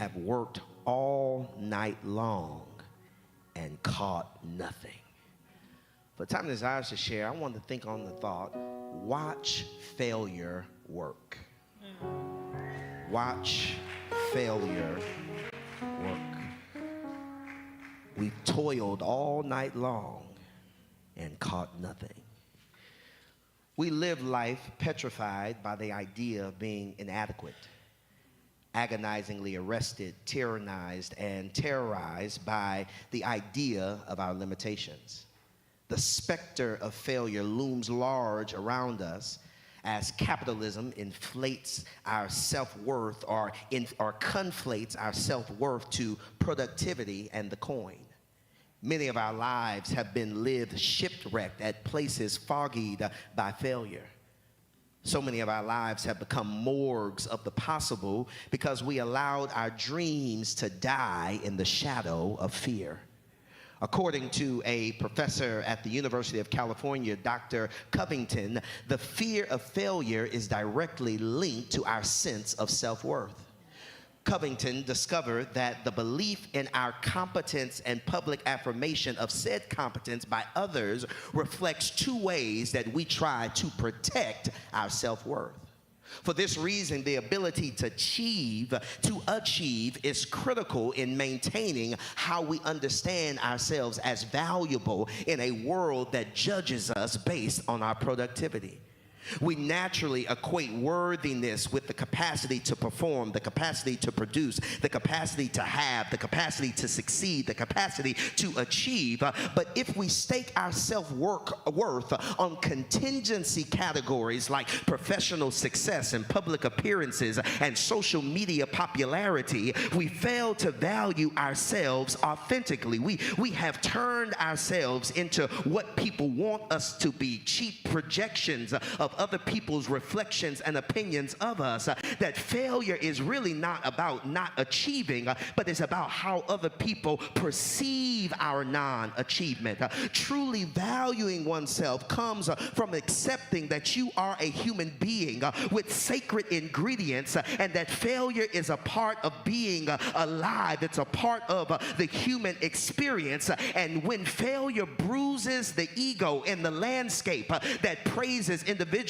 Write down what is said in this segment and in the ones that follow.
have worked all night long and caught nothing. For time and desires to share, I want to think on the thought, watch failure work. Watch failure work. We toiled all night long and caught nothing. We live life petrified by the idea of being inadequate, agonizingly arrested, tyrannized, and terrorized by the idea of our limitations. The specter of failure looms large around us as capitalism inflates our self-worth or conflates our self-worth to productivity and the coin. Many of our lives have been lived shipwrecked at places foggied by failure. So many of our lives have become morgues of the possible because we allowed our dreams to die in the shadow of fear. According to a professor at the University of California, Dr. Covington, the fear of failure is directly linked to our sense of self-worth. Covington discovered that the belief in our competence and public affirmation of said competence by others reflects two ways that we try to protect our self-worth. For this reason, the ability to achieve is critical in maintaining how we understand ourselves as valuable in a world that judges us based on our productivity. We naturally equate worthiness with the capacity to perform, the capacity to produce, the capacity to have, the capacity to succeed, the capacity to achieve. But if we stake our self-worth on contingency categories like professional success and public appearances and social media popularity, we fail to value ourselves authentically. We have turned ourselves into what people want us to be, cheap projections of other people's reflections and opinions of us. That failure is really not about not achieving, but it's about how other people perceive our non-achievement. Truly valuing oneself comes from accepting that you are a human being with sacred ingredients, and that failure is a part of being alive. It's a part of the human experience. And when failure bruises the ego in the landscape that praises individualism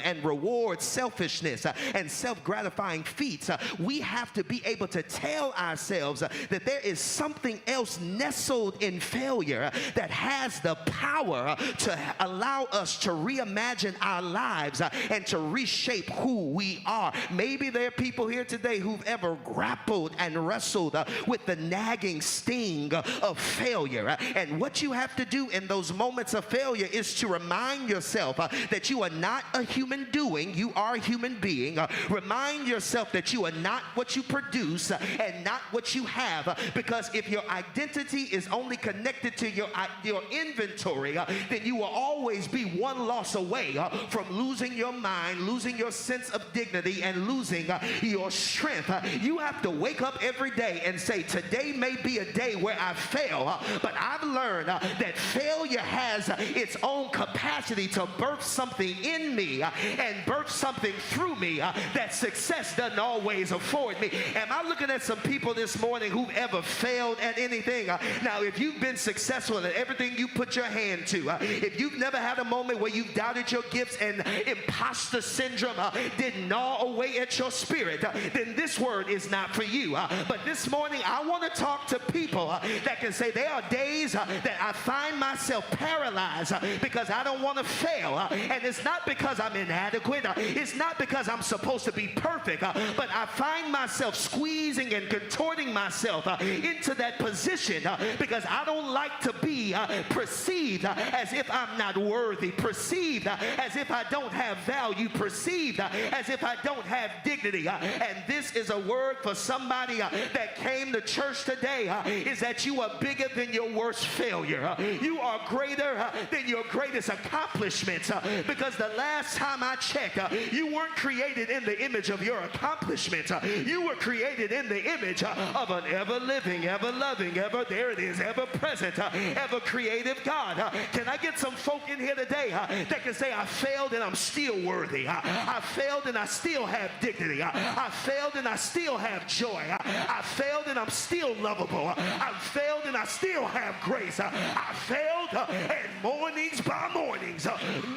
and rewards selfishness and self-gratifying feats, we have to be able to tell ourselves that there is something else nestled in failure that has the power to allow us to reimagine our lives and to reshape who we are. Maybe there are people here today who've ever grappled and wrestled with the nagging sting of failure. And what you have to do in those moments of failure is to remind yourself that you are not a human doing, you are a human being. Remind yourself that you are not what you produce and not what you have, because if your identity is only connected to your inventory, then you will always be one loss away from losing your mind, losing your sense of dignity, and losing your strength. You have to wake up every day and say, today may be a day where I fail, but I've learned that failure has its own capacity to birth something in me and birth something through me that success doesn't always afford me. Am I looking at some people this morning who've ever failed at anything? Now, if you've been successful at everything you put your hand to, if you've never had a moment where you've doubted your gifts and imposter syndrome did gnaw away at your spirit, then this word is not for you. But this morning, I want to talk to people that can say there are days that I find myself paralyzed because I don't want to fail. And it's not because I'm inadequate. It's not because I'm supposed to be perfect. But I find myself squeezing and contorting myself into that position because I don't like to be perceived as if I'm not worthy, perceived as if I don't have value, perceived as if I don't have dignity. And this is a word for somebody that came to church today, is that you are bigger than your worst failure. You are greater than your greatest accomplishments, because the last time I checked, you weren't created in the image of your accomplishments. You were created in the image of an ever-living, ever-loving, ever-present, ever-creative God. Can I get some folk in here today that can say, I failed and I'm still worthy. I failed and I still have dignity. I failed and I still have joy. I failed and I'm still lovable. I failed and I still have grace. I failed and mornings by mornings,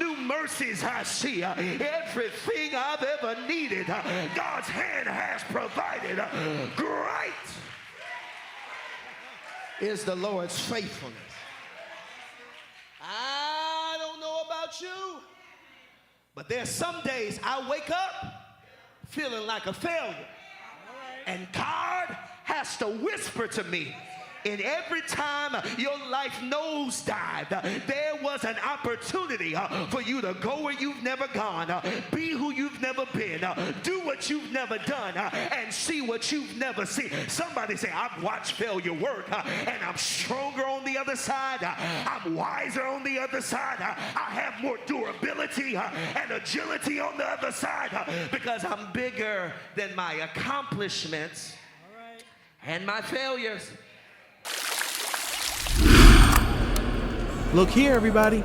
new mercies I see. Everything I've ever needed, God's hand has provided. Great is the Lord's faithfulness. I don't know about you, but there's some days I wake up feeling like a failure. And God has to whisper to me. And every time your life nosedived, there was an opportunity for you to go where you've never gone, be who you've never been, do what you've never done, and see what you've never seen. Somebody say, I've watched failure work, and I'm stronger on the other side. I'm wiser on the other side. I have more durability and agility on the other side because I'm bigger than my accomplishments and my failures. Look here, everybody.